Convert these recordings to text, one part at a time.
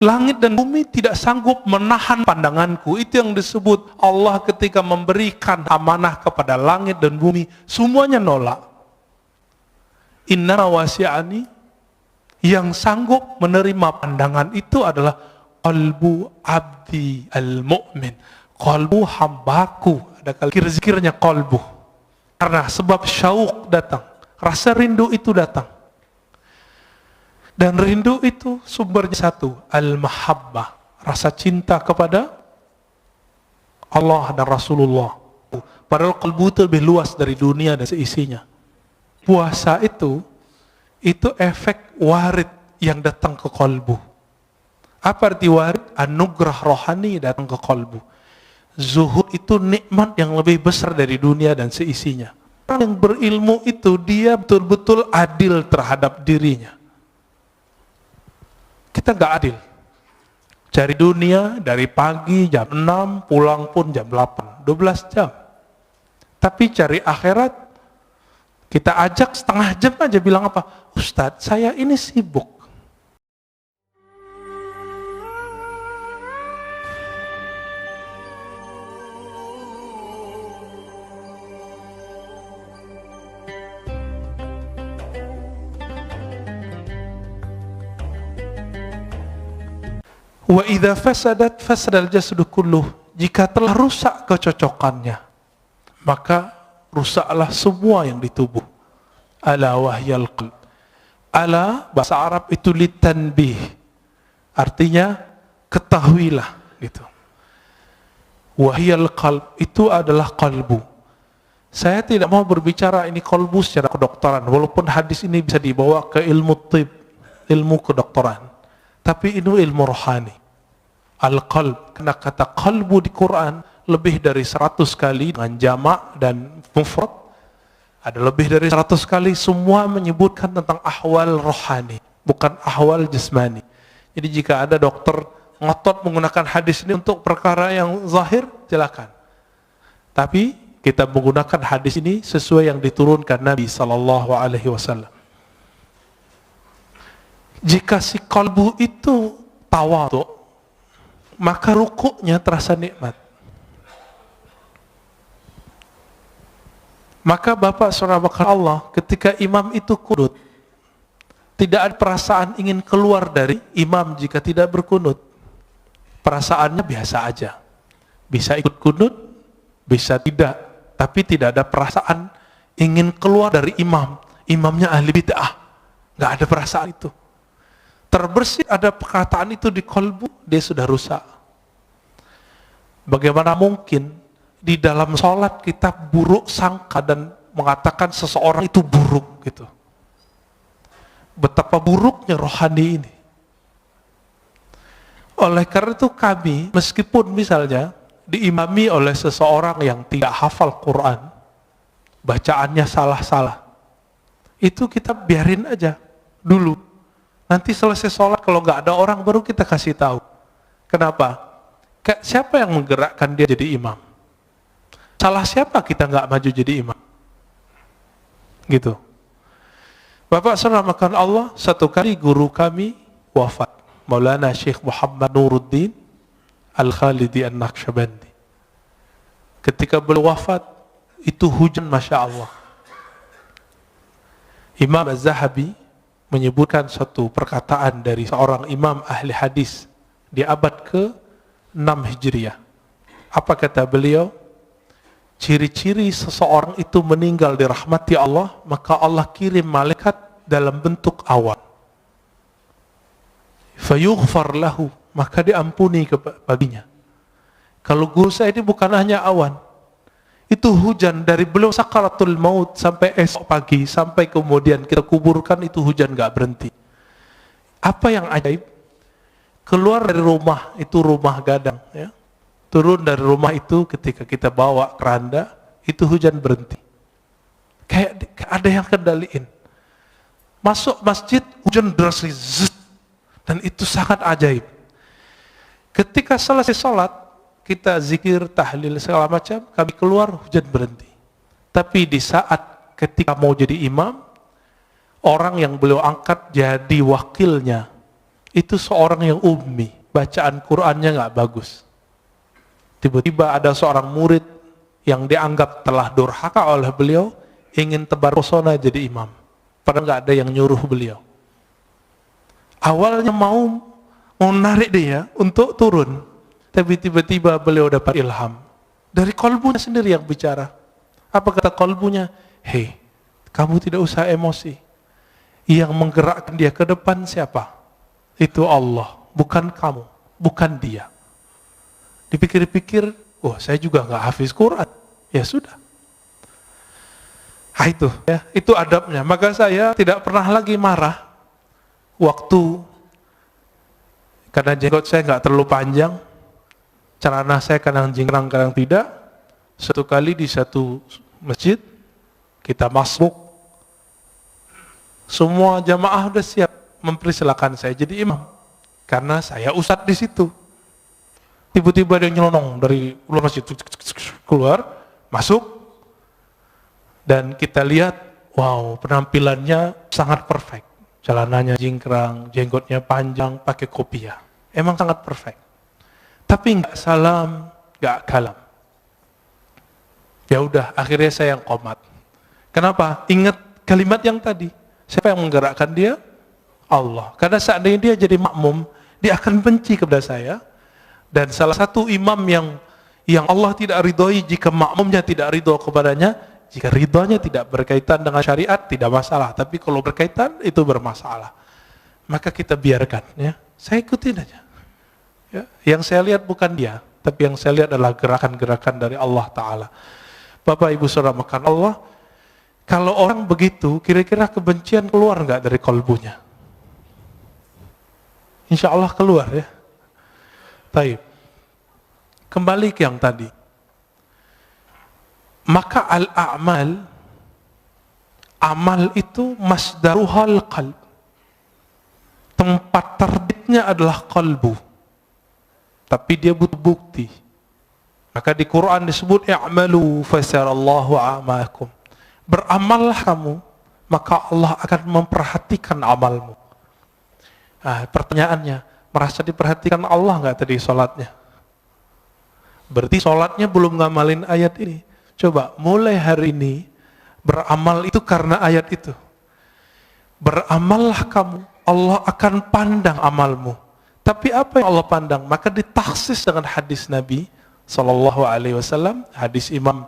Langit dan bumi tidak sanggup menahan pandanganku. Itu yang disebut Allah ketika memberikan amanah kepada langit dan bumi, semuanya nolak. Inna wasi'ani, yang sanggup menerima pandangan itu adalah qalbu abdi al-mu'min, qalbu hambaku. Ada kali zikirnya qalbu, karena sebab syauq datang, rasa rindu itu datang. Dan rindu itu sumbernya satu, al-mahabbah, rasa cinta kepada Allah dan Rasulullah. Padahal qalbu itu lebih luas dari dunia dan seisinya. Puasa itu efek warid yang datang ke qalbu. Apa arti warid? Anugerah rohani datang ke qalbu. Zuhud itu nikmat yang lebih besar dari dunia dan seisinya. Orang yang berilmu itu dia betul-betul adil terhadap dirinya. Kita nggak adil. Cari dunia dari pagi jam 6, pulang pun jam 8, 12 jam. Tapi cari akhirat, kita ajak setengah jam aja, bilang apa? Ustadz, saya ini sibuk. Wa idza fasadat fasadal jasadu kulluh. Jika telah rusak kecocokannya, maka rusaklah semua yang di tubuh. Ala wahyal qalb. Ala bahasa Arab itu litanbih. Artinya ketahuilah gitu. Wahyal qalb itu adalah qalbu. Saya tidak mau berbicara ini qalbu secara kedokteran, walaupun hadis ini bisa dibawa ke ilmu tib, ilmu kedokteran. Tapi ini ilmu rohani. Al-qalb, karena kata qalbu di Quran lebih dari 100 kali dengan jamak dan mufrad, ada lebih dari 100 kali, semua menyebutkan tentang ahwal rohani, bukan ahwal jasmani. Jadi jika ada dokter ngotot menggunakan hadis ini untuk perkara yang zahir, silakan. Tapi kita menggunakan hadis ini sesuai yang diturunkan Nabi SAW. Jika si qalbu itu tawadhu, maka rukuknya terasa nikmat. Maka Bapak Saudara bakal Allah, ketika imam itu kunut, tidak ada perasaan ingin keluar dari imam jika tidak berkunut. Perasaannya biasa aja. Bisa ikut kunut, bisa tidak. Tapi tidak ada perasaan ingin keluar dari imam. Imamnya ahli bid'ah. Nggak ada perasaan itu. Terbersih ada perkataan itu di qalbu, dia sudah rusak. Bagaimana mungkin di dalam sholat kita buruk sangka dan mengatakan seseorang itu buruk gitu. Betapa buruknya rohani ini. Oleh karena itu kami, meskipun misalnya diimami oleh seseorang yang tidak hafal Quran, bacaannya salah-salah, itu kita biarin aja dulu. Nanti selesai sholat, kalau nggak ada orang baru kita kasih tahu. Kenapa? Siapa yang menggerakkan dia jadi imam? Salah siapa kita nggak maju jadi imam? Gitu. Bapak saudara makan Allah, satu kali guru kami wafat, Maulana Syekh Muhammad Nuruddin Al-Khalidi An-Naqsyabandi. Ketika beliau wafat, itu hujan Masya Allah. Imam Az-Zahabi menyebutkan suatu perkataan dari seorang imam ahli hadis di abad ke-6 Hijriah. Apa kata beliau? Ciri-ciri seseorang itu meninggal dirahmati Allah, maka Allah kirim malaikat dalam bentuk awan. Fayughfar lahu, maka diampuni baginya. Kalau guru saya ini bukan hanya awan, itu hujan dari beliau sakaratul maut sampai esok pagi, sampai kemudian kita kuburkan, itu hujan gak berhenti. Apa yang ajaib? Keluar dari rumah, itu rumah gadang ya. Turun dari rumah itu ketika kita bawa keranda, itu hujan berhenti. Kayak ada yang kendaliin. Masuk masjid, hujan deras, dan itu sangat ajaib. Ketika selesai sholat, kita zikir, tahlil, segala macam, kami keluar, hujan berhenti. Tapi di saat ketika mau jadi imam, orang yang beliau angkat jadi wakilnya, Itu seorang yang ummi, bacaan Qur'annya nggak bagus. Tiba-tiba ada seorang murid yang dianggap telah durhaka oleh beliau, ingin tebar pesona jadi imam. Padahal nggak ada yang nyuruh beliau. Awalnya mau narik dia untuk turun, tapi tiba-tiba beliau dapat ilham. Dari kolbunya sendiri yang bicara. Apa kata kolbunya? Hei, kamu tidak usah emosi. Yang menggerakkan dia ke depan siapa? Itu Allah, bukan kamu, bukan dia. Dipikir-pikir, oh saya juga nggak hafiz Quran. Ya sudah. Nah itu, ya, itu adabnya. Maka saya tidak pernah lagi marah waktu karena jenggot saya nggak terlalu panjang, celana saya kadang jingkrang, kadang tidak. Satu kali di satu masjid, kita masuk, semua jamaah udah siap mempersilakan saya jadi imam, karena saya ustadz di situ. Tiba-tiba dia nyelonong dari luar masjid, keluar, masuk, dan kita lihat, wow, penampilannya sangat perfect. Celananya jingkrang, jenggotnya panjang, pakai kopiah. Emang sangat perfect. Tapi nggak salam, nggak kalam. Ya udah, akhirnya saya yang qomat. Kenapa? Ingat kalimat yang tadi. Siapa yang menggerakkan dia? Allah. Karena seandainya dia jadi makmum, dia akan benci kepada saya. Dan salah satu imam yang Allah tidak ridhoi jika makmumnya tidak ridho kepadanya. Jika ridhonya tidak berkaitan dengan syariat, tidak masalah. Tapi kalau berkaitan, itu bermasalah. Maka kita biarkan. Ya. Saya ikutin aja. Ya. Yang saya lihat bukan dia, tapi yang saya lihat adalah gerakan-gerakan dari Allah Ta'ala. Bapak Ibu Saudara makan Allah, kalau orang begitu, kira-kira kebencian keluar nggak dari kolbunya? Insya Allah keluar ya. Baik. Kembali ke yang tadi. Maka al-a'mal, amal itu masdaruhal qalb. Tempat terbitnya adalah qalbu. Tapi dia butuh bukti. Maka di Quran disebut i'malu fasarallahu a'makum. Beramallah kamu, maka Allah akan memperhatikan amalmu. Nah, pertanyaannya, merasa diperhatikan Allah nggak tadi sholatnya? Berarti sholatnya belum ngamalin ayat ini. Coba, mulai hari ini, beramal itu karena ayat itu. Beramallah kamu, Allah akan pandang amalmu. Tapi apa yang Allah pandang? Maka ditaksis dengan hadis Nabi SAW, hadis Imam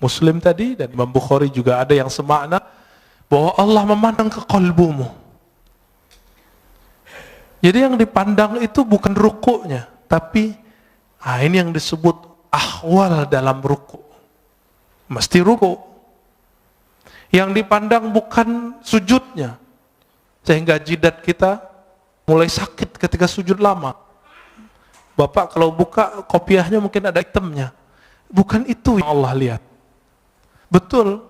Muslim tadi, dan Imam Bukhari juga ada yang semakna, bahwa Allah memandang ke qalbumu. Jadi yang dipandang itu bukan rukuknya, tapi ini yang disebut ahwal dalam rukuk. Mesti ruku. Yang dipandang bukan sujudnya, sehingga jidat kita mulai sakit ketika sujud lama. Bapak kalau buka kopiahnya mungkin ada hitamnya. Bukan itu yang Allah lihat. Betul,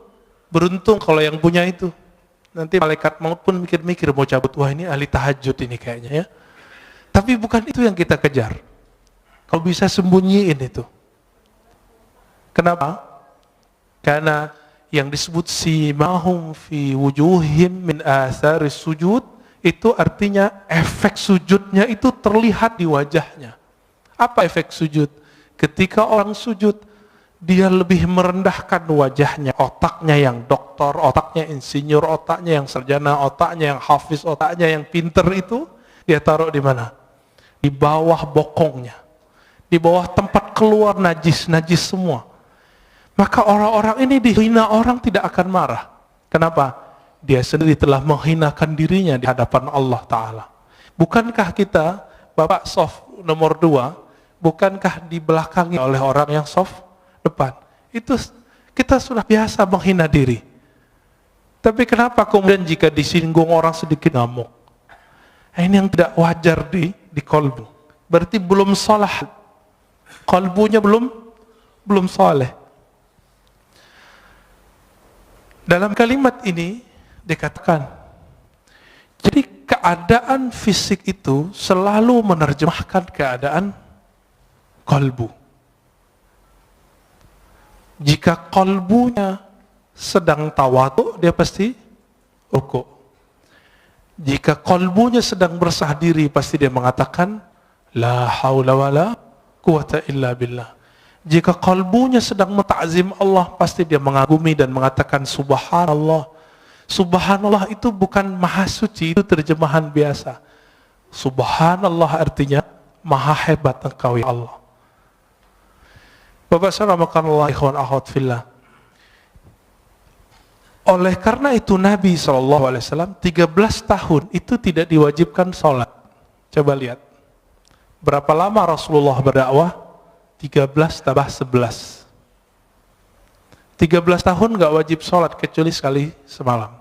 beruntung kalau yang punya itu. Nanti malaikat maut pun mikir-mikir mau cabut, wah ini ahli tahajud ini kayaknya ya. Tapi bukan itu yang kita kejar. Kalau bisa sembunyiin itu. Kenapa? Karena yang disebut simahum fi wujuhim min atharis sujud, itu artinya efek sujudnya itu terlihat di wajahnya. Apa efek sujud? Ketika orang sujud, dia lebih merendahkan wajahnya, otaknya yang doktor, otaknya insinyur, otaknya yang sarjana, otaknya yang hafiz, otaknya yang pinter itu, dia taruh di mana? Di bawah bokongnya, di bawah tempat keluar najis semua. Maka orang-orang ini dihina orang tidak akan marah. Kenapa? Dia sendiri telah menghinakan dirinya di hadapan Allah Ta'ala. Bukankah kita, Bapak soft nomor 2, bukankah di belakangnya oleh orang yang soft depan? Itu kita sudah biasa menghina diri. Tapi kenapa kemudian jika disinggung orang sedikit ngamuk? Ini yang tidak wajar di kolbu. Berarti belum salah. Kolbunya belum saleh. Dalam kalimat ini dikatakan, jadi keadaan fisik itu selalu menerjemahkan keadaan kolbu. Jika kolbunya sedang tawadu, dia pasti rukuk. Jika kalbunya sedang bersah diri, pasti dia mengatakan la haula wala quwata illa billah. Jika kalbunya sedang menta'zim Allah, pasti dia mengagumi dan mengatakan subhanallah. Subhanallah itu bukan maha suci, itu terjemahan biasa. Subhanallah artinya maha hebat engkau ya Allah. Bapak saudara ikhwan akhwat fillah. Oleh karena itu Nabi SAW 13 tahun itu tidak diwajibkan sholat. Coba lihat. Berapa lama Rasulullah berdakwah? 13 tambah 11. 13 tahun gak wajib sholat kecuali sekali semalam.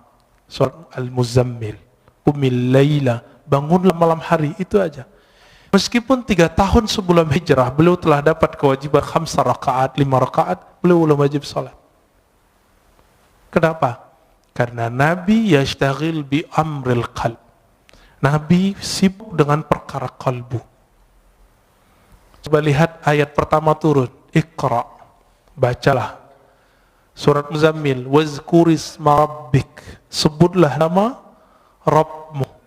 Surat Al-Muzammil. Qumil laila. Bangunlah malam hari, itu aja. Meskipun 3 tahun sebelum hijrah, beliau telah dapat kewajiban 5 rakaat, 5 rakaat, beliau belum wajib sholat. Kenapa? Karena Nabi yashtagil bi amril qalb. Nabi sibuk dengan perkara kalbu. Coba lihat ayat pertama turun. Iqra. Bacalah. Surat Muzammil. Wazkurisma rabbik. Sebutlah nama Rabbmu.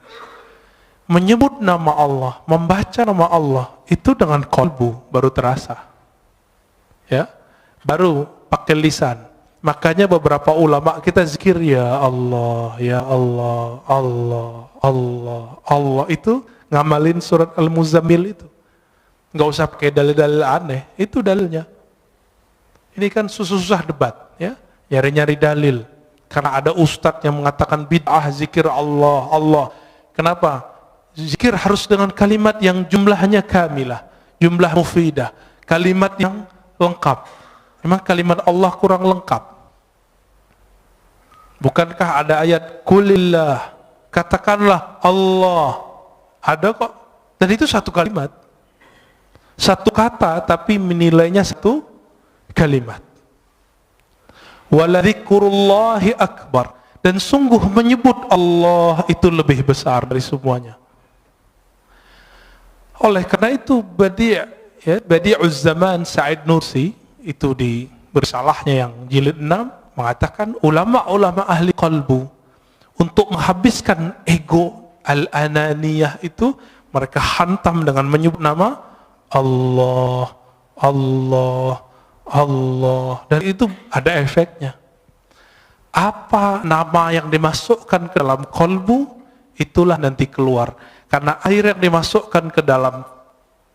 Menyebut nama Allah, membaca nama Allah, itu dengan kalbu baru terasa. Ya, baru pakai lisan. Makanya beberapa ulama kita zikir ya Allah, ya Allah, Allah, Allah, Allah, itu ngamalin surat Al-Muzammil itu. Nggak usah pakai dalil-dalil aneh, itu dalilnya. Ini kan susah-susah debat, ya, nyari-nyari dalil. Karena ada ustadz yang mengatakan bid'ah zikir Allah, Allah. Kenapa? Zikir harus dengan kalimat yang jumlahnya kamilah, jumlah mufidah, kalimat yang lengkap. Memang kalimat Allah kurang lengkap. Bukankah ada ayat kulillah, katakanlah Allah, ada kok. Dan itu satu kalimat, satu kata, tapi menilainya satu kalimat. Waladzikurullahi akbar, dan sungguh menyebut Allah itu lebih besar dari semuanya. Oleh karena itu Badi'uz Zaman Sa'id Nursi itu di bersalahnya yang jilid 6 mengatakan ulama-ulama ahli qalbu untuk menghabiskan ego al-ananiyah itu mereka hantam dengan menyebut nama Allah, Allah, Allah, dan itu ada efeknya. Apa nama yang dimasukkan ke dalam qalbu, itulah nanti keluar. Karena air yang dimasukkan ke dalam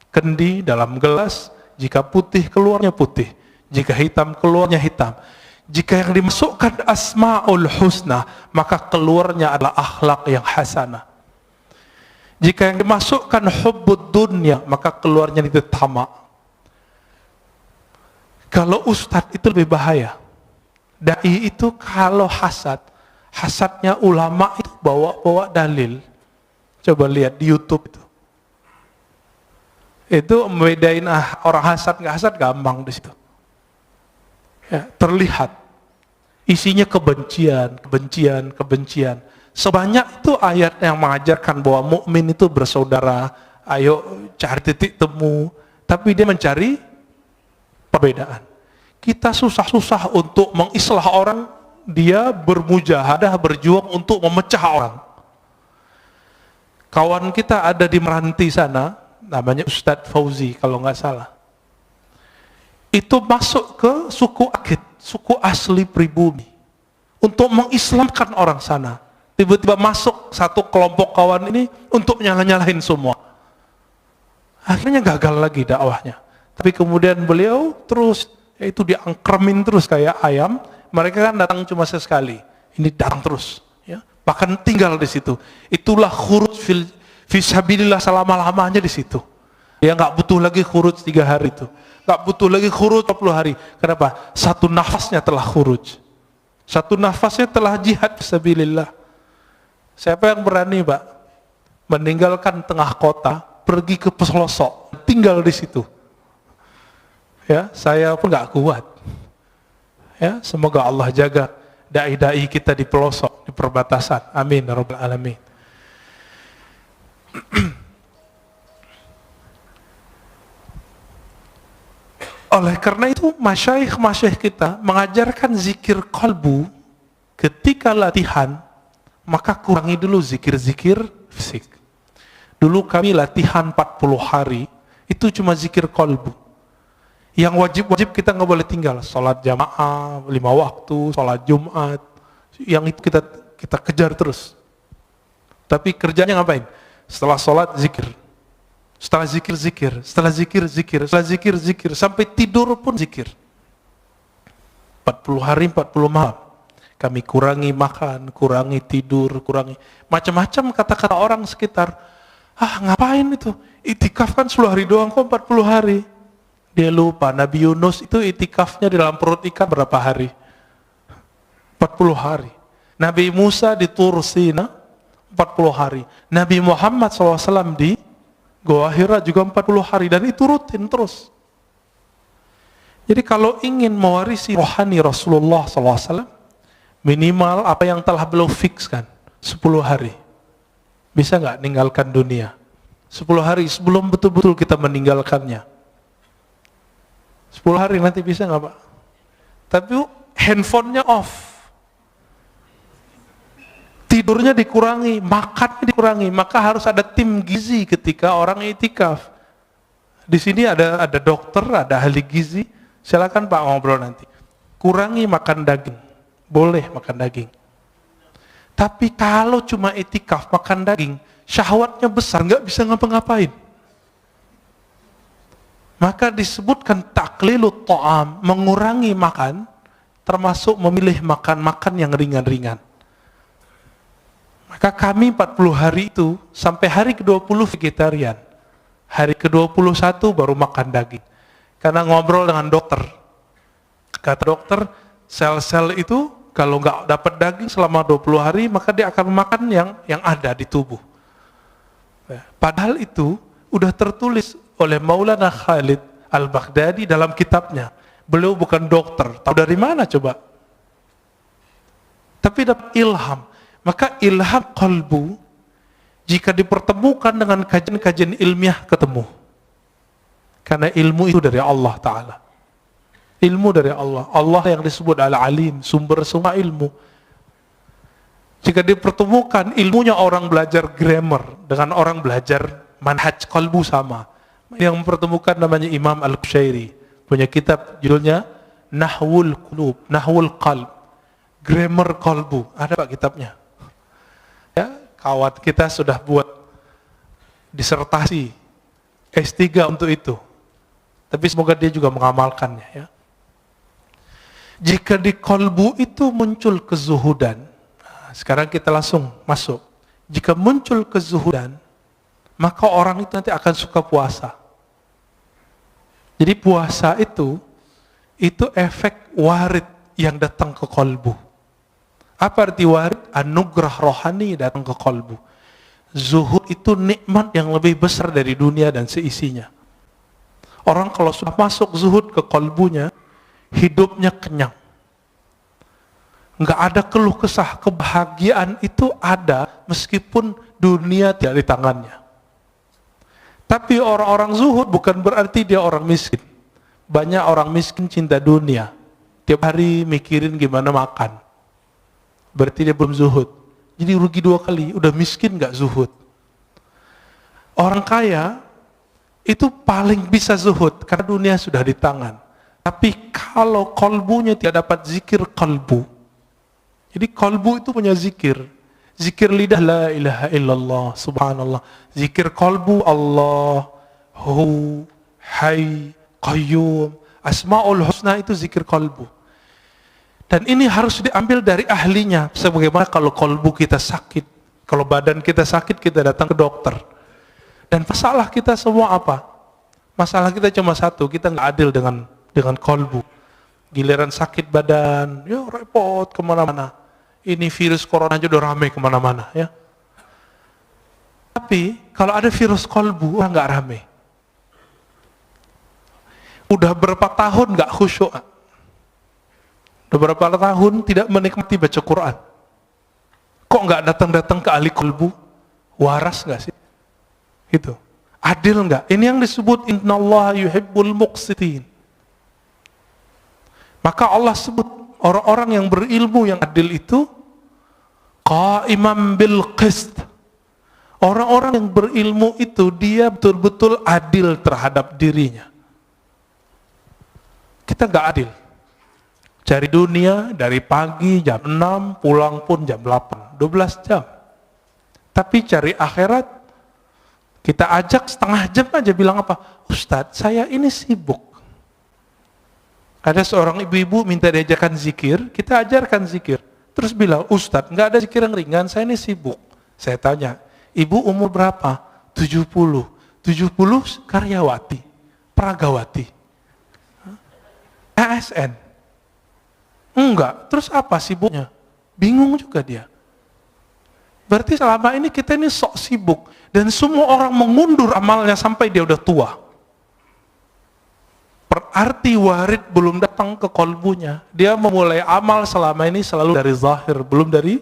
kendi, dalam gelas, jika putih keluarnya putih, jika hitam keluarnya hitam. Jika yang dimasukkan asma'ul husna, maka keluarnya adalah akhlak yang hasanah. Jika yang dimasukkan hubbud dunya, maka keluarnya itu tamak. Kalau ustadz itu lebih bahaya. Dai itu kalau hasad, hasadnya ulama itu bawa dalil. Coba lihat di YouTube itu. Itu membedain orang hasad nggak hasad gampang di situ. Ya, terlihat isinya kebencian, kebencian, kebencian. Sebanyak itu ayat yang mengajarkan bahwa mukmin itu bersaudara, ayo cari titik temu, tapi dia mencari perbedaan. Kita susah-susah untuk mengislah orang, dia bermujahadah, berjuang untuk memecah orang. Kawan kita ada di Meranti sana, namanya Ustadz Fauzi kalau nggak salah. Itu masuk ke suku Akit, suku asli pribumi, untuk mengislamkan orang sana. Tiba-tiba masuk satu kelompok kawan ini untuk nyalahin semua. Akhirnya gagal lagi dakwahnya. Tapi kemudian beliau terus, yaitu diangkremin terus kayak ayam. Mereka kan datang cuma sesekali, ini datang terus, ya. Bahkan tinggal di situ. Itulah khuruj fisabilillah selama-lamanya di situ. Dia nggak butuh lagi khuruj 3 hari itu. Gak butuh lagi khuruj 40 hari. Kenapa? Satu nafasnya telah khuruj. Satu nafasnya telah jihad fisabilillah. Siapa yang berani, Pak, meninggalkan tengah kota, pergi ke pelosok, tinggal di situ? Ya, saya pun gak kuat. Ya, semoga Allah jaga dai-dai kita di pelosok, di perbatasan. Amin ya rabbal alamin. Oleh karena itu masyayikh kita mengajarkan zikir qalbu ketika latihan maka kurangi dulu zikir-zikir fisik. Dulu kami latihan 40 hari, itu cuma zikir qalbu. Yang wajib-wajib kita nggak boleh tinggal, sholat jamaah, 5 waktu, sholat Jumat, yang itu kita kejar terus. Tapi kerjanya ngapain? Setelah sholat zikir, setelah zikir zikir, setelah zikir zikir, setelah zikir zikir, sampai tidur pun zikir. 40 hari 40 malam. Kami kurangi makan, kurangi tidur, kurangi macam-macam kata-kata orang sekitar. Ngapain itu? Itikaf kan 10 hari doang kok 40 hari. Dia lupa, Nabi Yunus itu itikafnya di dalam perut ikan berapa hari? 40 hari. Nabi Musa di Tur Sina 40 hari. Nabi Muhammad SAW di Goa Hira juga 40 hari. Dan itu rutin terus. Jadi kalau ingin mewarisi rohani Rasulullah SAW, minimal apa yang telah beliau fikskan, 10 hari. Bisa nggak ninggalkan dunia? 10 hari sebelum betul-betul kita meninggalkannya. 10 hari nanti bisa nggak Pak? Tapi handphonenya off. Tidurnya dikurangi, makannya dikurangi, maka harus ada tim gizi ketika orang itikaf. Di sini ada dokter, ada ahli gizi. Silakan Pak ngobrol nanti. Kurangi makan daging. Boleh makan daging. Tapi kalau cuma itikaf makan daging, syahwatnya besar, nggak bisa ngapa-ngapain. Maka disebutkan taklilut ta'am, mengurangi makan, termasuk memilih makan-makan yang ringan-ringan. Maka kami 40 hari itu, sampai hari ke-20 vegetarian. Hari ke-21 baru makan daging. Karena ngobrol dengan dokter. Kata dokter, sel-sel itu kalau nggak dapat daging selama 20 hari, maka dia akan makan yang ada di tubuh. Padahal itu udah tertulis oleh Maulana Khalid Al-Baghdadi dalam kitabnya. Beliau bukan dokter, tahu dari mana coba? Tapi dapat ilham. Maka ilham qalbu, jika dipertemukan dengan kajian-kajian ilmiah ketemu. Karena ilmu itu dari Allah Ta'ala. Ilmu dari Allah. Allah yang disebut Al-Alim, sumber semua ilmu. Jika dipertemukan ilmunya orang belajar grammar dengan orang belajar manhaj qalbu sama. Yang mempertemukan namanya Imam Al-Qushairi. Punya kitab judulnya Nahwul Qulub, Nahwul Qalb. Grammar qalbu. Ada Pak kitabnya? Ya, kawan kita sudah buat disertasi S3 untuk itu. Tapi semoga dia juga mengamalkannya ya. Jika di qalbu itu muncul kezuhudan, sekarang kita langsung masuk. Jika muncul kezuhudan, maka orang itu nanti akan suka puasa. Jadi puasa itu efek warid yang datang ke qalbu. Apa arti warid? Anugerah rohani datang ke qalbu. Zuhud itu nikmat yang lebih besar dari dunia dan seisinya. Orang kalau sudah masuk zuhud ke qalbunya, hidupnya kenyang. Nggak ada keluh kesah, kebahagiaan itu ada meskipun dunia tidak di tangannya. Tapi orang-orang zuhud bukan berarti dia orang miskin. Banyak orang miskin cinta dunia. Tiap hari mikirin gimana makan. Berarti dia belum zuhud. Jadi rugi 2 kali, udah miskin nggak zuhud. Orang kaya itu paling bisa zuhud karena dunia sudah di tangan. Tapi kalau kalbunya tidak dapat zikir kalbu, jadi kalbu itu punya zikir. Zikir lidah la ilaha illallah, subhanallah. Zikir kalbu Allah, hu, hay, qayyum. Asma'ul husna itu zikir kalbu. Dan ini harus diambil dari ahlinya. Sebagaimana kalau kalbu kita sakit, kalau badan kita sakit, kita datang ke dokter. Dan masalah kita semua apa? Masalah kita cuma satu, kita nggak adil dengan kalbu. Giliran sakit badan, ya repot kemana-mana. Ini virus corona aja udah rame kemana-mana ya. Tapi kalau ada virus kalbu, orang nggak rame. Udah berapa tahun nggak khusyuk? Udah berapa tahun tidak menikmati baca Quran? Kok nggak datang-datang ke ahli kalbu? Waras nggak sih? Itu adil nggak? Ini yang disebut innallaha yuhibbul muqsitin. Maka Allah sebut orang-orang yang berilmu yang adil itu Qaimam bil qist. Orang-orang yang berilmu itu dia betul-betul adil terhadap dirinya. Kita nggak adil. Cari dunia dari pagi jam 6, pulang pun jam 8, 12 jam. Tapi cari akhirat, kita ajak setengah jam aja bilang apa? Ustadz, saya ini sibuk. Ada seorang ibu-ibu minta diajarkan zikir, kita ajarkan zikir. Terus bilang, Ustadz, nggak ada zikir yang ringan, saya ini sibuk. Saya tanya, ibu umur berapa? 70. 70 karyawati, peragawati. ASN. Enggak, terus apa sibuknya? Bingung juga dia. Berarti selama ini kita ini sok sibuk. Dan semua orang mengundur amalnya sampai dia udah tua. Berarti warid belum datang ke kolbunya. Dia memulai amal selama ini selalu dari zahir, belum dari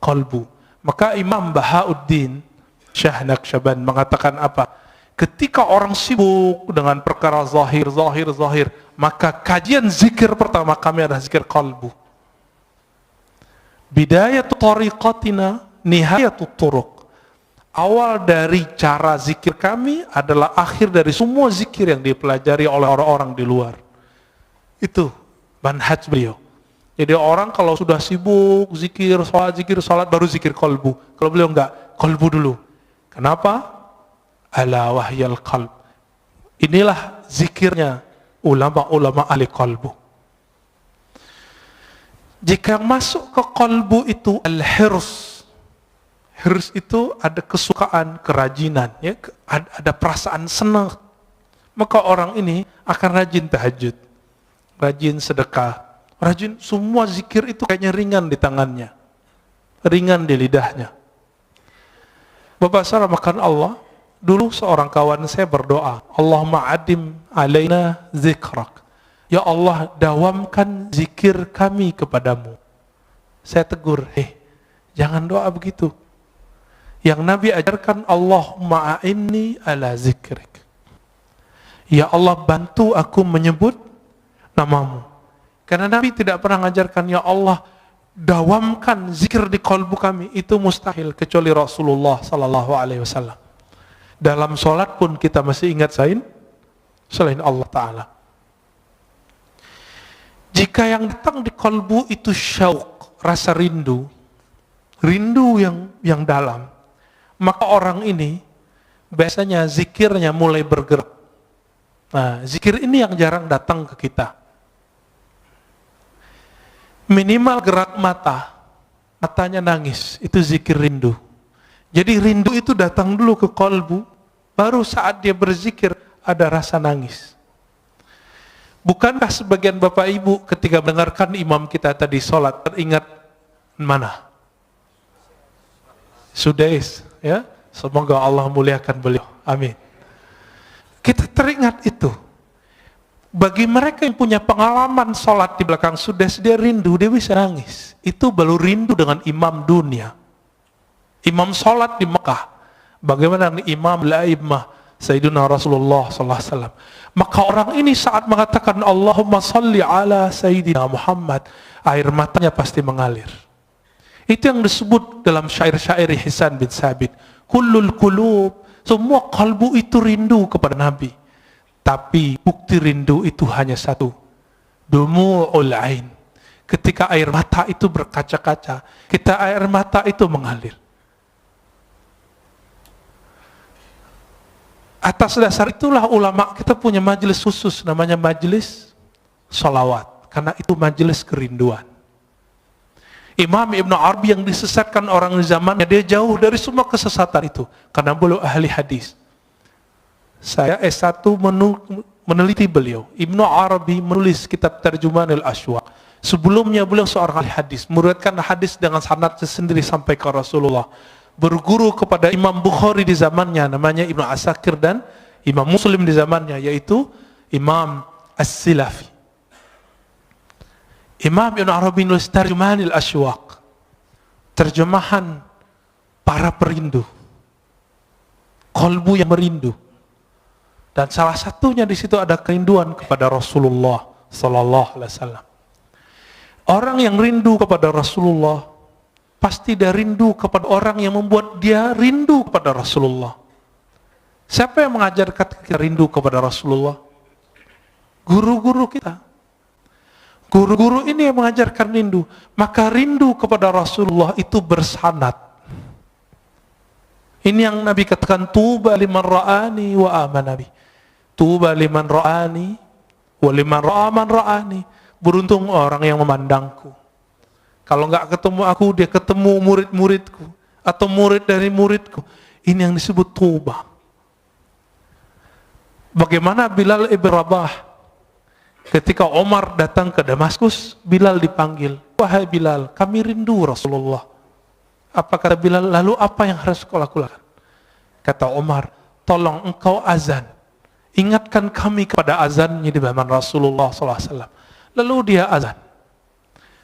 kolbu. Maka Imam Bahauddin Syah Naqsyaband mengatakan apa? Ketika orang sibuk dengan perkara zahir, maka kajian zikir pertama kami adalah zikir qalbu. Bidayatu tariqatina, nihayatu turuq. Awal dari cara zikir kami adalah akhir dari semua zikir yang dipelajari oleh orang-orang di luar. Itu manhaj beliau. Jadi orang kalau sudah sibuk zikir salat baru zikir qalbu. Kalau beliau enggak, qalbu dulu. Kenapa? Ala wahyal qalb. Inilah zikirnya ulama-ulama ahli qalbu. Jika yang masuk ke qalbu itu al-hirs. Hirs itu ada kesukaan, kerajinan, ya, ada perasaan senang. Maka orang ini akan rajin tahajud, rajin sedekah, rajin semua zikir itu kayaknya ringan di tangannya, ringan di lidahnya. Bapak saudara makan Allah. Dulu seorang kawan saya berdoa, Allahumma adim alaina zikrak. Ya Allah, dawamkan zikir kami kepadamu. Saya tegur, jangan doa begitu. Yang Nabi ajarkan, Allahumma a'inni ala zikrik. Ya Allah, bantu aku menyebut namamu. Karena Nabi tidak pernah mengajarkan, ya Allah, dawamkan zikir di kalbu kami. Itu mustahil, kecuali Rasulullah sallallahu alaihi wasallam. Dalam sholat pun kita masih ingat selain Allah Ta'ala. Jika yang datang di kalbu itu syauq, rasa rindu yang dalam, maka orang ini biasanya zikirnya mulai bergerak. Nah, zikir ini yang jarang datang ke kita. Minimal gerak matanya nangis, itu zikir rindu. Jadi rindu itu datang dulu ke kalbu, baru saat dia berzikir ada rasa nangis. Bukankah sebagian bapak ibu ketika mendengarkan imam kita tadi sholat teringat mana? Sudais, ya. Semoga Allah muliakan beliau. Amin. Kita teringat itu. Bagi mereka yang punya pengalaman sholat di belakang Sudais, dia rindu, dia bisa nangis. Itu baru rindu dengan imam dunia. Imam sholat di Mekah, bagaimana imam al-a'immah Sayyidina Rasulullah SAW. Maka orang ini saat mengatakan Allahumma salli ala Sayyidina Muhammad, air matanya pasti mengalir. Itu yang disebut dalam syair-syair Hisan bin Sabit, kullul qulub, semua kalbu itu rindu kepada Nabi. Tapi bukti rindu itu hanya satu, dumu'ul ain. Ketika air mata itu berkaca-kaca, air mata itu mengalir. Atas dasar itulah ulama kita punya majelis khusus namanya majelis sholawat, karena itu majelis kerinduan. Imam Ibn Arabi yang disesatkan orang di zamannya, dia jauh dari semua kesesatan itu karena beliau ahli hadis. Saya S1 meneliti beliau. Ibn Arabi menulis kitab Tarjumanul Ashwaq. Sebelumnya beliau seorang ahli hadis, meriwayatkan hadis dengan sanad sendiri sampai ke Rasulullah. Berguru kepada Imam Bukhari di zamannya, namanya Ibnu Asakir, dan Imam Muslim di zamannya, yaitu Imam As-Silafi. Imam Ibn Arabi nulis Tarjumanul Ashwaq, terjemahan para perindu, kalbu yang merindu. Dan salah satunya di situ ada kerinduan kepada Rasulullah sallallahu alaihi wasallam. Orang yang rindu kepada Rasulullah pasti dia rindu kepada orang yang membuat dia rindu kepada Rasulullah. Siapa yang mengajarkan kita rindu kepada Rasulullah? Guru-guru kita. Guru-guru ini yang mengajarkan rindu. Maka rindu kepada Rasulullah itu bersanad. Ini yang Nabi katakan, tuba liman ra'ani wa amana bi. Tuba liman ra'ani wa liman ra'aman ra'ani. Beruntung orang yang memandangku. Kalau nggak ketemu aku, dia ketemu murid-muridku atau murid dari muridku. Ini yang disebut tuba. Bagaimana Bilal ibn Rabah ketika Omar datang ke Damaskus, Bilal dipanggil. Wahai Bilal, kami rindu Rasulullah. Apa kata Bilal? Lalu apa yang harus kau lakukan? Kata Omar, tolong engkau azan. Ingatkan kami kepada azannya di zaman Rasulullah SAW. Lalu dia azan.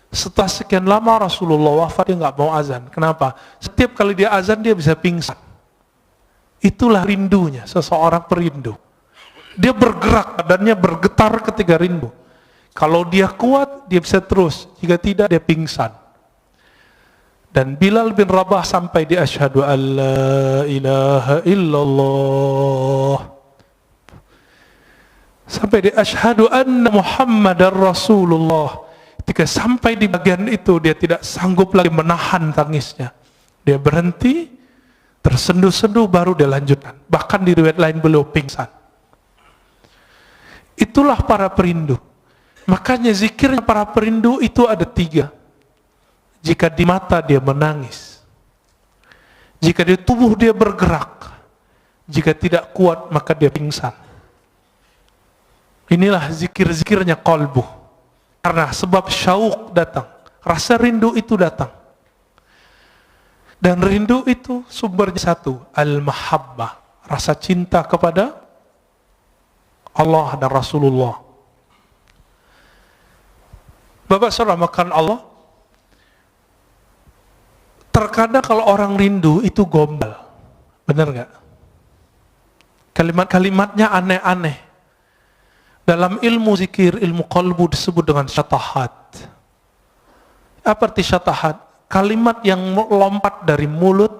Setelah sekian lama Rasulullah wafat, dia nggak mau azan. Kenapa? Setiap kali dia azan, dia bisa pingsan. Itulah rindunya, seseorang perindu. Dia bergerak, badannya bergetar ketika rindu. Kalau dia kuat, dia bisa terus. Jika tidak, dia pingsan. Dan Bilal bin Rabah sampai di asyhadu an la ilaha illallah. Sampai di asyhadu anna Muhammadar Rasulullah. Ketika sampai di bagian itu, dia tidak sanggup lagi menahan tangisnya. Dia berhenti, tersenduh-senduh, baru dia lanjutkan. Bahkan di riwayat lain beliau pingsan. Itulah para perindu. Makanya zikirnya para perindu itu ada 3. Jika di mata dia menangis, jika di tubuh dia bergerak, jika tidak kuat maka dia pingsan. Inilah zikir-zikirnya qalbu. Karena sebab syauq datang, rasa rindu itu datang. Dan rindu itu sumbernya satu, al-mahabbah, rasa cinta kepada Allah dan Rasulullah. Bapak saudara makan Allah, terkadang kalau orang rindu itu gombal, benar nggak? Kalimat-kalimatnya aneh-aneh. Dalam ilmu zikir, ilmu qalbu disebut dengan syatahat. Apa arti syatahat? Kalimat yang lompat dari mulut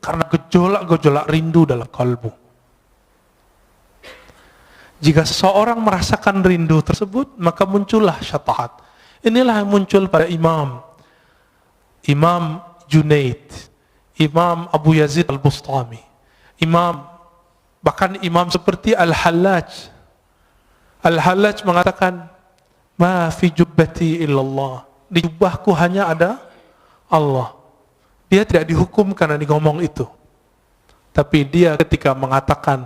karena gejolak-gejolak rindu dalam kalbu. Jika seseorang merasakan rindu tersebut, maka muncullah syatahat. Inilah yang muncul pada Imam Junaid, Imam Abu Yazid Al-Bustami, bahkan imam seperti Al-Hallaj. Al-Hallaj mengatakan, ma fi jubbati illallah. Di jubahku hanya ada Allah. Dia tidak dihukum karena ngomong itu. Tapi dia ketika mengatakan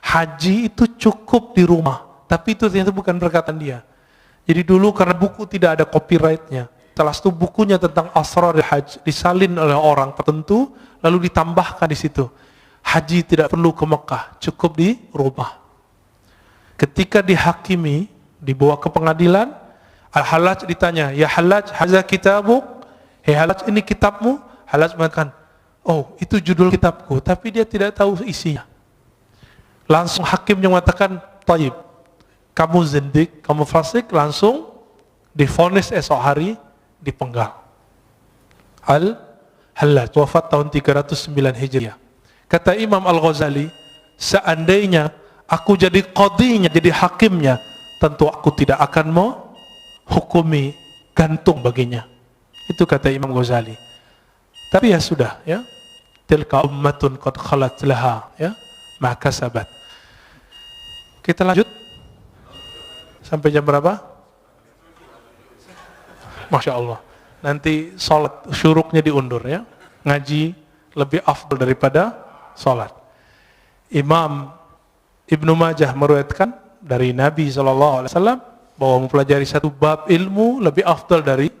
haji itu cukup di rumah, tapi itu ternyata bukan perkataan dia. Jadi dulu karena buku tidak ada copyrightnya, salah satu bukunya tentang asrar haji disalin oleh orang tertentu, lalu ditambahkan di situ, haji tidak perlu ke Mekah, cukup di rumah. Ketika dihakimi, dibawa ke pengadilan, Al-Hallaj ditanya, ya Hallaj, haza kitabuk, hei Hallaj, ini kitabmu? Hallaj mengatakan, oh itu judul kitabku, tapi dia tidak tahu isinya. Langsung hakimnya mengatakan, taib, kamu zindik, kamu fasik, langsung divonis esok hari dipenggal. Al-Hallaj wafat tahun 309 Hijriah. Kata Imam Al-Ghazali, seandainya aku jadi qadhinya, jadi hakimnya, tentu aku tidak akan mau hukumi gantung baginya. Itu kata Imam Ghazali. Tapi ya sudah, ya. Tilka ummatun qad khalat laha, ya, ma kasabat. Kita lanjut. Sampai jam berapa? Masya Allah. Nanti sholat syuruknya diundur, ya. Ngaji lebih afdal daripada sholat. Imam Ibnu Majah meriwayatkan dari Nabi SAW bahwa mempelajari satu bab ilmu lebih afdal dari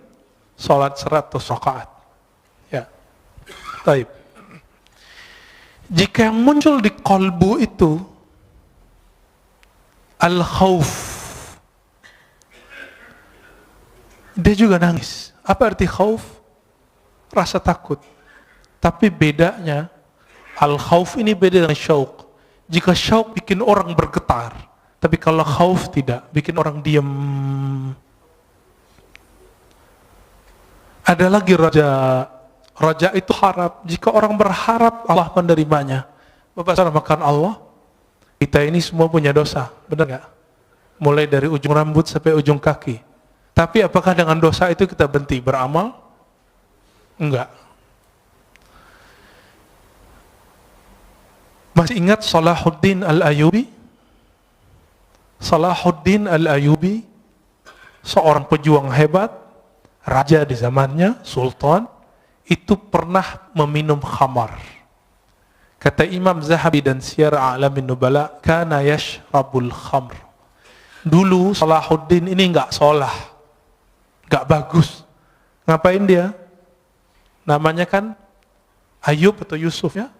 sholat 100 rakaat. Ya, taib. Jika yang muncul di qalbu itu al-khawf, dia juga nangis. Apa arti khawf? Rasa takut. Tapi bedanya al-khawf ini beda dengan syauq. Jika syauq bikin orang bergetar, tapi kalau khauf tidak, bikin orang diam. Ada lagi Raja itu harap. Jika orang berharap, Allah menerimanya. Bapak saudara makan Allah, kita ini semua punya dosa, benar nggak? Mulai dari ujung rambut sampai ujung kaki. Tapi apakah dengan dosa itu kita berhenti beramal? Enggak. Masih ingat Salahuddin Al-Ayyubi? Salahuddin Al-Ayyubi, seorang pejuang hebat, raja di zamannya, sultan, itu pernah meminum khamar. Kata Imam Zahabi dan Siyar A'lamin Nubala, kana yashrabul khamr. Dulu Salahuddin ini enggak sholah, enggak bagus. Ngapain dia? Namanya kan Ayub atau Yusuf ya.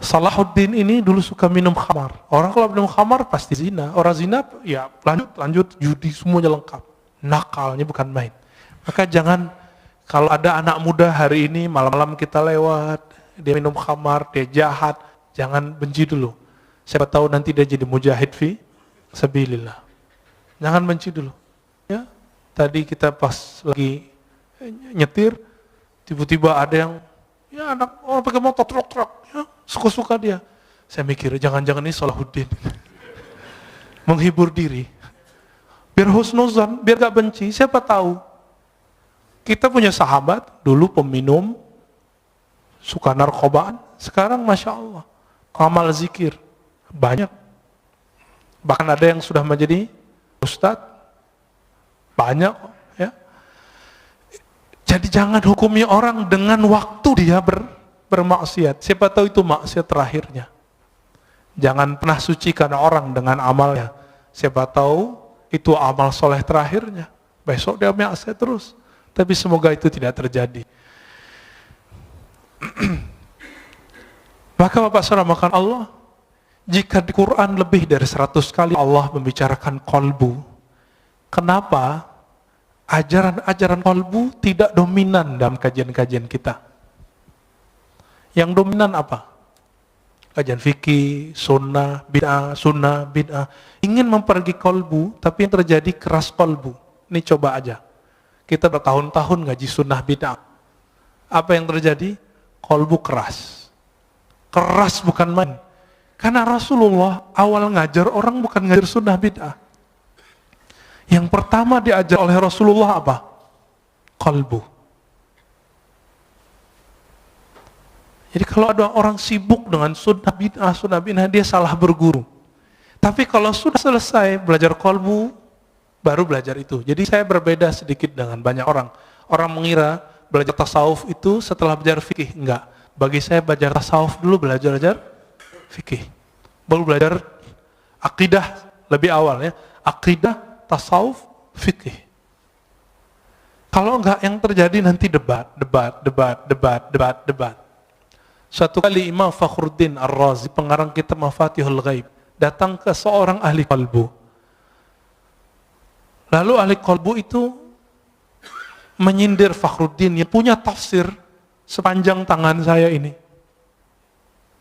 Salahuddin ini dulu suka minum khamar. Orang kalau minum khamar pasti zina. Orang zina ya lanjut judi semuanya lengkap. Nakalnya bukan main. Maka jangan, kalau ada anak muda hari ini malam-malam kita lewat, dia minum khamar, dia jahat, jangan benci dulu. Siapa tahu nanti dia jadi mujahid fi sabilillah. Jangan benci dulu. Ya, tadi kita pas lagi nyetir, tiba-tiba ada yang ya anak orang pakai motor truk-truk, ya suka-suka dia. Saya mikir jangan-jangan ini Salahuddin menghibur diri. Biar husnuzan, biar gak benci. Siapa tahu kita punya sahabat dulu peminum, suka narkobaan, sekarang Masya Allah amal zikir banyak, bahkan ada yang sudah menjadi ustadz, banyak ya. Jadi jangan hukumi orang dengan waktu dia bermaksiat. Siapa tahu itu maksiat terakhirnya. Jangan pernah sucikan orang dengan amalnya. Siapa tahu itu amal soleh terakhirnya. Besok dia maksiat terus. Tapi semoga itu tidak terjadi. Maka Bapak saudara makan Allah, jika di Quran lebih dari 100 kali Allah membicarakan kolbu, kenapa ajaran-ajaran kolbu tidak dominan dalam kajian-kajian kita? Yang dominan apa? Kajian fikih, sunnah, bid'ah. Ingin mempergi kolbu, tapi yang terjadi keras kolbu. Ini coba aja. Kita bertahun-tahun ngaji sunnah bid'ah. Apa yang terjadi? Kolbu keras. Keras bukan main. Karena Rasulullah awal ngajar orang bukan ngajar sunnah bid'ah. Yang pertama diajar oleh Rasulullah apa? Qalbu. Jadi kalau ada orang sibuk dengan sunnah bid'ah, dia salah berguru. Tapi kalau sudah selesai belajar qalbu, baru belajar itu. Jadi saya berbeda sedikit dengan banyak orang. Orang mengira belajar tasawuf itu setelah belajar fikih. Enggak. Bagi saya belajar tasawuf dulu, belajar fikih. Baru belajar akidah lebih awal ya. Akidah, tasawuf, fikih. Kalau enggak yang terjadi nanti debat. Suatu kali Imam Fakhruddin Ar-Razi, pengarang kitab Mafatihul Ghaib, datang ke seorang ahli qalbu. Lalu ahli qalbu itu menyindir Fakhruddin yang punya tafsir sepanjang tangan saya ini.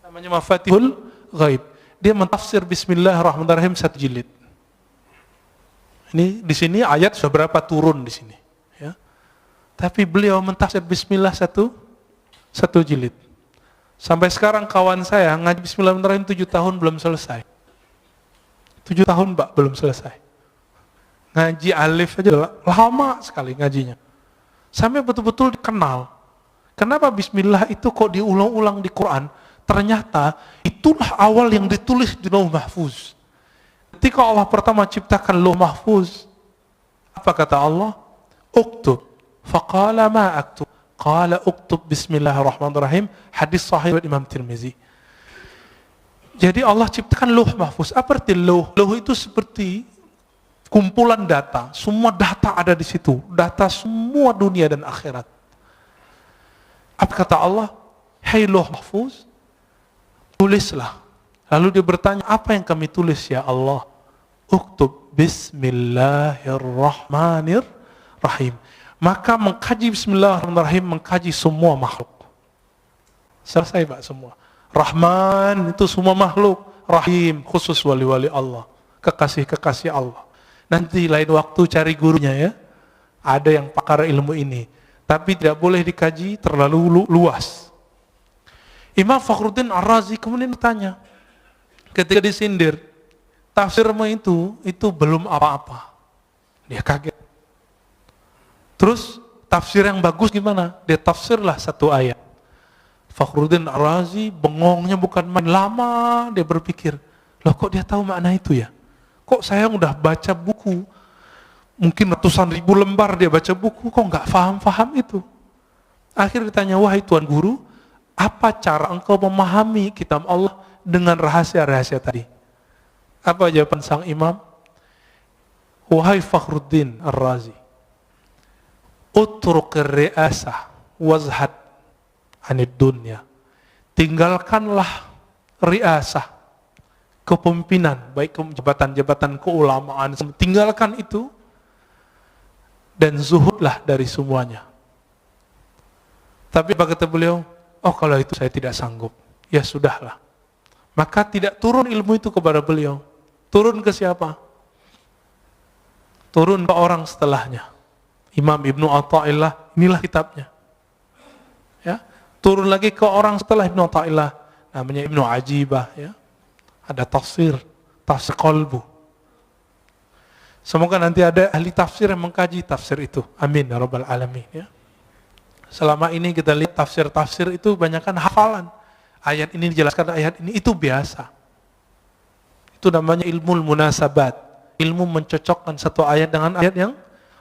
Namanya Mafatihul Ghaib. Dia mentafsir Bismillahirrahmanirrahim 1 jilid. Ini di sini ayat sudah berapa turun di sini, ya. Tapi beliau mentafsir Bismillah satu jilid. Sampai sekarang kawan saya ngaji Bismillahirrahmanirrahim 7 tahun belum selesai. 7 tahun Pak belum selesai. Ngaji alif aja lama sekali ngajinya. Sampai betul-betul dikenal. Kenapa Bismillah itu kok diulang-ulang di Quran? Ternyata itulah awal yang ditulis di Lauh Mahfuz. Ketika Allah pertama ciptakan Lauh Mahfuz, apa kata Allah? Uktub. Faqala ma aktub. Qala uktub Bismillahirrahmanirrahim. Hadis sahih dari Imam Tirmizi. Jadi Allah ciptakan Lauh Mahfuz. Apa arti lauh? Lauh itu seperti kumpulan data. Semua data ada di situ. Data semua dunia dan akhirat. Apa kata Allah? Hai Lauh Mahfuz, tulislah. Lalu dia bertanya, apa yang kami tulis ya Allah? Uktub Bismillahirrahmanirrahim. Maka mengkaji Bismillahirrahmanirrahim, mengkaji semua makhluk. Selesai Pak semua. Rahman itu semua makhluk. Rahim khusus wali-wali Allah. Kekasih-kekasih Allah. Nanti lain waktu cari gurunya ya. Ada yang pakar ilmu ini. tapi tidak boleh dikaji terlalu luas. Imam Fakhruddin Ar-Razi kemudian bertanya, ketika disindir, tafsirmu itu belum apa-apa. Dia kaget. Terus tafsir yang bagus gimana? Dia tafsirlah satu ayat. Fakhruddin Ar-Razi bengongnya bukan main, lama dia berpikir, loh kok dia tahu makna itu ya? Kok saya udah baca buku, mungkin ratusan ribu lembar dia baca buku, kok nggak paham itu? Akhirnya ditanya, wahai Tuan Guru, apa cara engkau memahami kitab Allah dengan rahasia-rahasia tadi? Apa jawaban sang imam? Wahai Fakhruddin Ar-Razi, utruk ri'asah wazhad anid dunya. Tinggalkanlah riasah, kepemimpinan, baik jabatan-jabatan keulamaan, tinggalkan itu dan zuhudlah dari semuanya. Tapi apa kata beliau? Oh, kalau itu saya tidak sanggup. Ya sudahlah. Maka tidak turun ilmu itu kepada beliau. Turun ke siapa? Turun ke orang setelahnya. Imam Ibnu Athaillah, inilah kitabnya. Ya, turun lagi ke orang setelah Ibnu Athaillah, namanya Ibnu Ajibah, ya. Ada tafsir qalbu. Semoga nanti ada ahli tafsir yang mengkaji tafsir itu. Amin ya rabbal alamin, ya. Selama ini kita lihat tafsir itu banyakkan hafalan. Ayat ini dijelaskan, ayat ini, itu biasa. Itu namanya ilmu munasabat. Ilmu mencocokkan satu ayat dengan ayat yang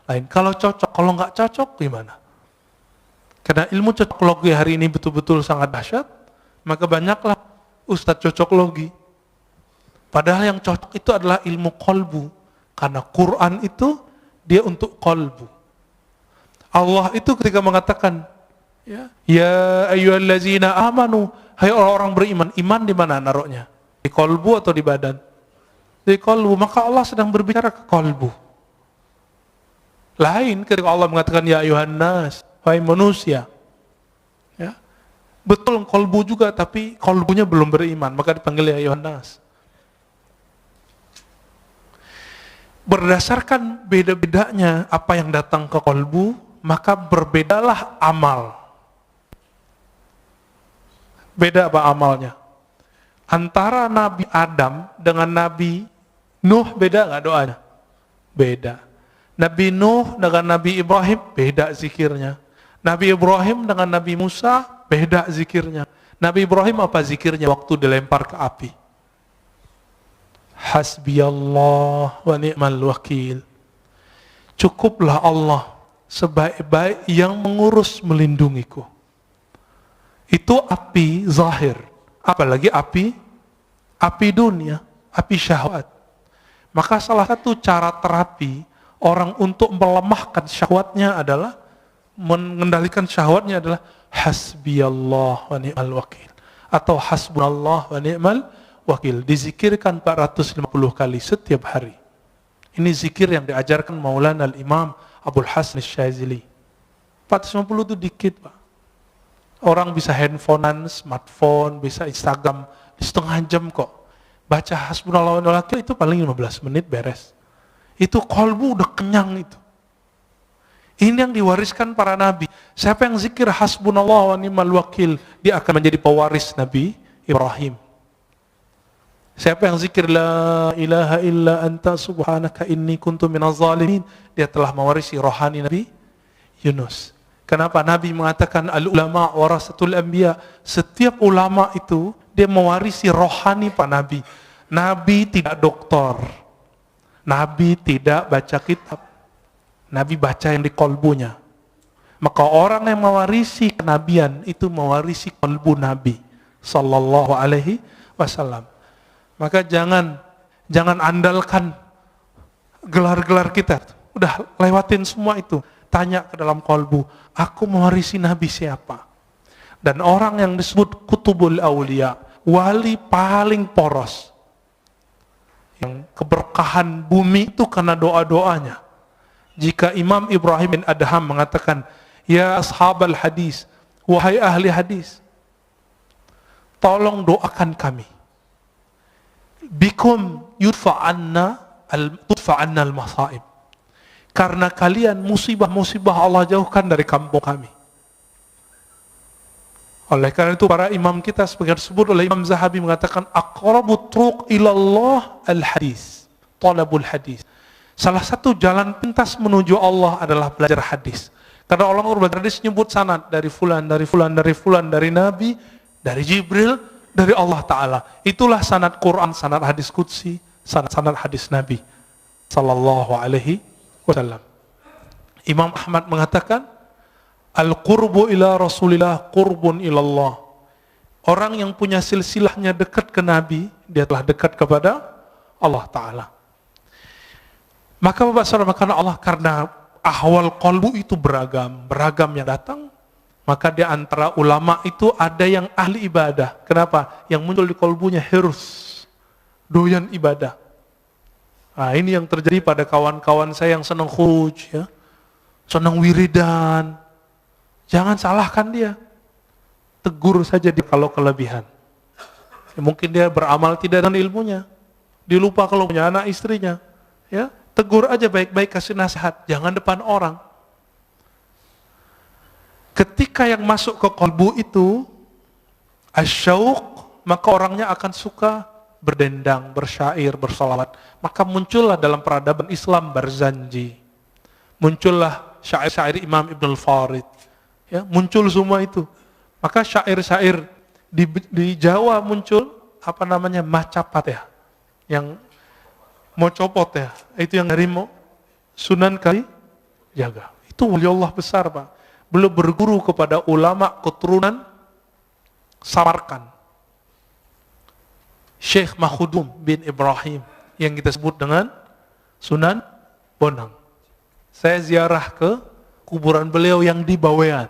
lain. Kalau cocok, kalau nggak cocok gimana? Karena ilmu cocoklogi hari ini betul-betul sangat dahsyat, maka banyaklah ustadz cocoklogi. Padahal yang cocok itu adalah ilmu qalbu. Karena Quran itu dia untuk qalbu. Allah itu ketika mengatakan, ya ayyuhallazina amanu, hai orang-orang beriman, iman di mana naruhnya? Di qalbu atau di badan? Di qalbu. Maka Allah sedang berbicara ke qalbu. Lain ketika Allah mengatakan ya ayuhan nas, wahai manusia. Ya. Betul qalbu juga, tapi qalbunya belum beriman, maka dipanggil ya ayuhan nas. Berdasarkan beda-bedanya apa yang datang ke qalbu, maka berbedalah amal. Beda apa amalnya? Antara Nabi Adam dengan Nabi Nuh beda nggak doanya? Beda. Nabi Nuh dengan Nabi Ibrahim beda zikirnya. Nabi Ibrahim dengan Nabi Musa beda zikirnya. Nabi Ibrahim apa zikirnya waktu dilempar ke api? Hasbiyallah wa ni'mal wakil. Cukuplah Allah sebaik-baik yang mengurus melindungiku. Itu api zahir. Apalagi api dunia, api syahwat. Maka salah satu cara terapi orang untuk melemahkan syahwatnya adalah, mengendalikan syahwatnya adalah hasbiyallah wa ni'mal wakil. Atau hasbunallah wa ni'mal wakil. Dizikirkan 450 kali setiap hari. Ini zikir yang diajarkan Maulana al-Imam Abdul Hasan Syazili. 450 itu dikit, Pak. Orang bisa handphonean, smartphone, bisa Instagram di setengah jam kok. Baca hasbunallah wa ni'mal wakil itu paling 15 menit beres. Itu qalbu udah kenyang itu. Ini yang diwariskan para nabi. Siapa yang zikir hasbunallah wa ni'mal wakil, dia akan menjadi pewaris Nabi Ibrahim. Siapa yang zikir la ilaha illa anta subhanaka inni kuntu minaz zalimin, dia telah mewarisi rohani Nabi Yunus. Kenapa Nabi mengatakan al-ulama warasatul anbiya? Setiap ulama itu dia mewarisi rohani Pak Nabi. Nabi tidak doktor. Nabi tidak baca kitab. Nabi baca yang di kolbunya. Maka orang yang mewarisi kenabian itu mewarisi kolbu Nabi sallallahu alaihi wasallam. Maka jangan andalkan gelar-gelar kita. Udah lewatin semua itu. Tanya ke dalam kolbu, aku mewarisi Nabi siapa? Dan orang yang disebut kutubul awliya, wali paling poros, yang keberkahan bumi itu karena doa-doanya. Jika Imam Ibrahim bin Adham mengatakan, ya ashabal hadis, wahai ahli hadis, tolong doakan kami. Bikum tudfa anna al-masaib. Karena kalian musibah-musibah Allah jauhkan dari kampung kami. Oleh karena itu para imam kita sebagai disebut oleh Imam Zahabi mengatakan aqrabut turuq ilallah al-hadis, talabul hadis. Salah satu jalan pintas menuju Allah adalah belajar hadis. Karena Allah belajar hadis nyebut sanad dari fulan, dari fulan, dari fulan, dari Nabi, dari Jibril, dari Allah Ta'ala. Itulah sanad Quran, sanad hadis qudsi, sanad hadis Nabi sallallahu alaihi wasallam. Imam Ahmad mengatakan al-qurbu ila Rasulillah qurbun ilallah. Orang yang punya silsilahnya dekat ke Nabi, dia telah dekat kepada Allah Ta'ala. Maka Bapak Saudara, karena Allah, karena ahwal qalbu itu beragam yang datang, maka di antara ulama itu ada yang ahli ibadah. Kenapa? Yang muncul di qalbunya hirs, doyan ibadah. Nah, ini yang terjadi pada kawan-kawan saya yang senang khuruj, ya, senang wiridan. Jangan salahkan dia, tegur saja dia kalau kelebihan. Ya, mungkin dia beramal tidak dengan ilmunya, dia lupa kalau punya anak istrinya, ya, tegur aja baik-baik, kasih nasihat, jangan depan orang. Ketika yang masuk ke qalbu itu asyauq, maka orangnya akan suka berdendang, bersyair, bersolawat. Maka muncullah dalam peradaban Islam Barzanji, muncullah syair-syair Imam Ibn al-Farid, ya, muncul semua itu. Maka syair-syair di Jawa muncul apa namanya, macapat, ya, yang mau copot, ya, itu yang dari Sunan Kalijaga. Itu waliullah besar, Pak. Beliau berguru kepada ulama keturunan Samarkand, Syekh Mahudum bin Ibrahim, yang kita sebut dengan Sunan Bonang. Saya ziarah ke kuburan beliau yang di Bawean.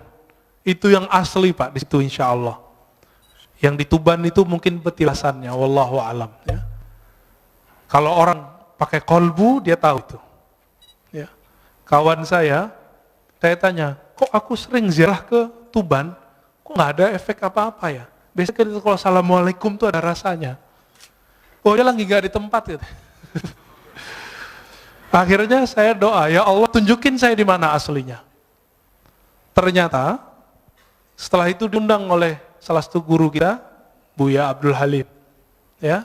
Itu yang asli, Pak, di situ insya Allah. Yang di Tuban itu mungkin petilasannya, wallahu alam, ya. Kalau orang pakai kolbu, dia tahu itu, ya. Kawan saya tanya, kok aku sering ziarah ke Tuban, kok nggak ada efek apa-apa, ya? Biasanya kalau assalamualaikum tuh ada rasanya. Oh, dia lagi nggak di tempat, gitu. Akhirnya saya doa, ya Allah tunjukin saya di mana aslinya. Ternyata setelah itu diundang oleh salah satu guru kita, Buya Abdul Halim, ya,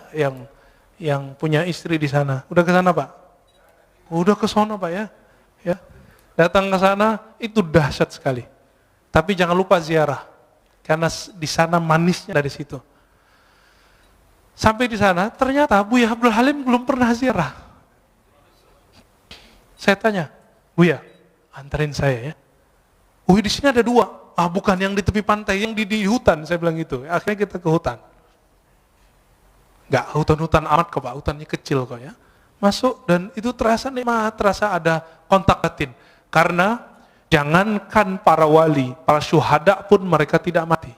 yang punya istri di sana. Udah ke sana, Pak? Udah ke sana, Pak, ya. Ya. Datang ke sana itu dahsyat sekali. Tapi jangan lupa ziarah, karena di sana manisnya dari situ. Sampai di sana ternyata Buya Abdul Halim belum pernah ziarah. Saya tanya, Buya, anterin saya, ya. Di sini ada 2. Bukan yang di tepi pantai, yang di hutan, saya bilang gitu. Akhirnya kita ke hutan. Enggak hutan-hutan amat kok, Pak, hutannya kecil kok, ya. Masuk dan itu terasa nikmat, terasa ada kontak batin. Karena jangankan para wali, para syuhada pun mereka tidak mati.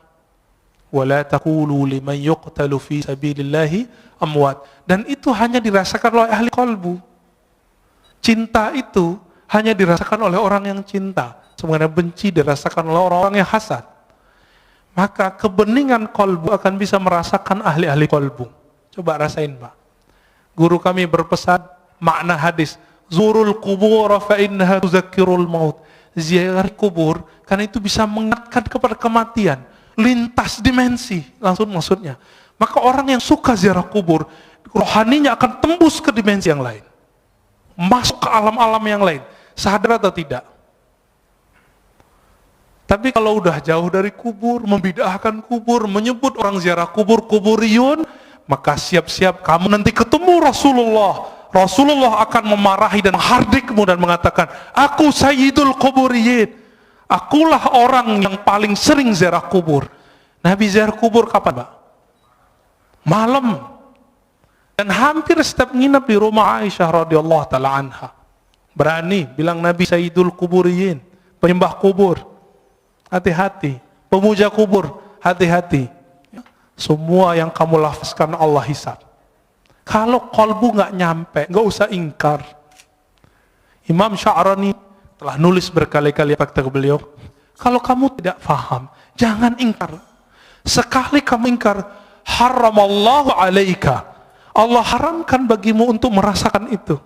Wala taqulu liman yuqtalu fi sabilillahi amwat. Dan itu hanya dirasakan oleh ahli qalbu. Cinta itu hanya dirasakan oleh orang yang cinta. Sebenarnya benci dirasakan oleh orang-orang yang hasad. Maka kebeningan qalbu akan bisa merasakan ahli-ahli qalbu. Coba rasain, Pak. Guru kami berpesan makna hadis, zurul qubur fa innaha tuzakkirul maut. Ziarah kubur karena itu bisa mengingatkan kepada kematian. Lintas dimensi, langsung maksudnya. Maka orang yang suka ziarah kubur, rohaninya akan tembus ke dimensi yang lain. Masuk ke alam-alam yang lain. Sadar atau tidak? Tapi kalau udah jauh dari kubur, membid'ahkan kubur, menyebut orang ziarah kubur, kuburiyun, maka siap-siap kamu nanti ketemu Rasulullah. Rasulullah akan memarahi dan menghardikmu dan mengatakan, aku sayyidul kuburiyin. Akulah orang yang paling sering ziarah kubur. Nabi ziarah kubur kapan, Pak? Malam. Dan hampir setiap nginep di rumah Aisyah radhiyallahu taala anha. Berani bilang Nabi sayyidul kuburiyin, penyembah kubur. Hati-hati. Pemuja kubur, hati-hati. Semua yang kamu lafazkan Allah hisab. Kalau qalbu nggak nyampe, nggak usah ingkar. Imam Sya'rani telah nulis berkali-kali kata beliau, kalau kamu tidak paham, jangan ingkar. Sekali kamu ingkar, haramallahu alaika. Allah haramkan bagimu untuk merasakan itu.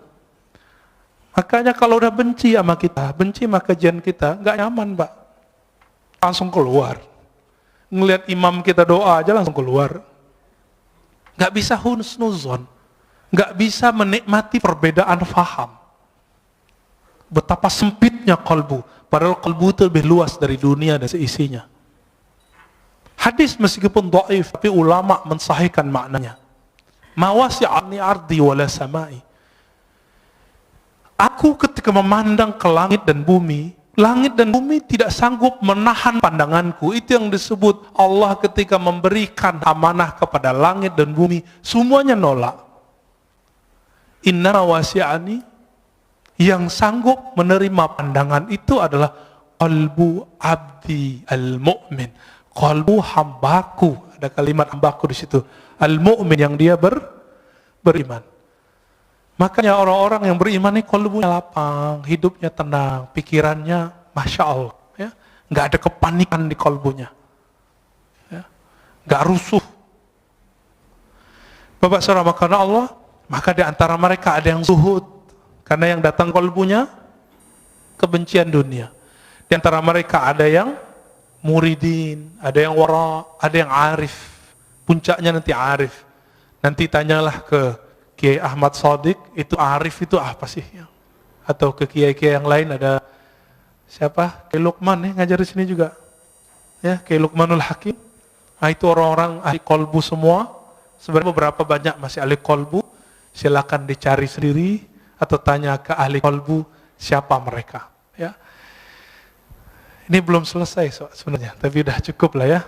Makanya kalau udah benci sama kita, benci sama kajian kita, nggak nyaman, Pak. Langsung keluar. Ngelihat imam kita doa aja langsung keluar. Nggak bisa husnuzon. Nggak bisa menikmati perbedaan faham. Betapa sempitnya kalbu. Padahal kalbu itu lebih luas dari dunia dan seisinya. Hadis meskipun dhaif, tapi ulama mensahihkan maknanya. Ma wasi'ani ardi wala samai. Aku ketika memandang ke langit dan bumi tidak sanggup menahan pandanganku. Itu yang disebut Allah ketika memberikan amanah kepada langit dan bumi, semuanya nolak. Inna wasi'ani, yang sanggup menerima pandangan itu adalah qalbu abdi al-mu'min, qalbu hambaku. Ada kalimat hambaku di situ, al-mu'min, yang dia beriman. Makanya orang-orang yang beriman ini qalbunya lapang, hidupnya tenang, pikirannya masya Allah, ya, nggak ada kepanikan di qalbunya, ya, nggak rusuh. Bapak saudara, karena Allah, maka di antara mereka ada yang zuhud, karena yang datang qalbunya kebencian dunia. Di antara mereka ada yang muridin, ada yang wara, ada yang arif. Puncaknya nanti arif. Nanti tanyalah ke Kiai Ahmad Shadiq, itu arif itu apa sih? Atau ke kiai-kiai yang lain, ada siapa? Kiai Luqman ngajar di sini juga. Ya, Kiai Luqmanul Hakim. Nah, itu orang-orang ahli kolbu semua. Sebenarnya beberapa banyak masih ahli kolbu. Silakan dicari sendiri atau tanya ke ahli kolbu siapa mereka. Ya. Ini belum selesai sebenarnya, tapi udah cukup lah ya.